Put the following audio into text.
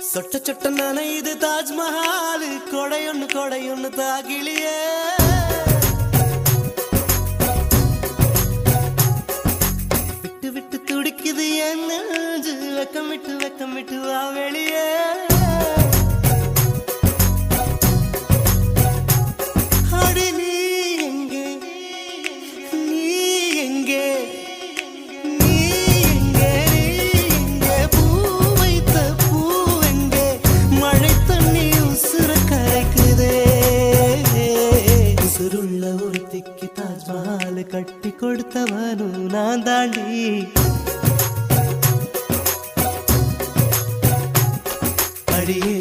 சொட்ட சொட்ட நனையுது தாஜ்மஹால் கொடையொன்னு தாகிலியே விட்டு விட்டு துடிக்குது என் நெஞ்சு வெக்கம் விட்டு வா வெளியே அடி நீ எங்கே தாஜ்மஹால் கட்டி கொடுத்தவனும் நான் தாண்டி அடியே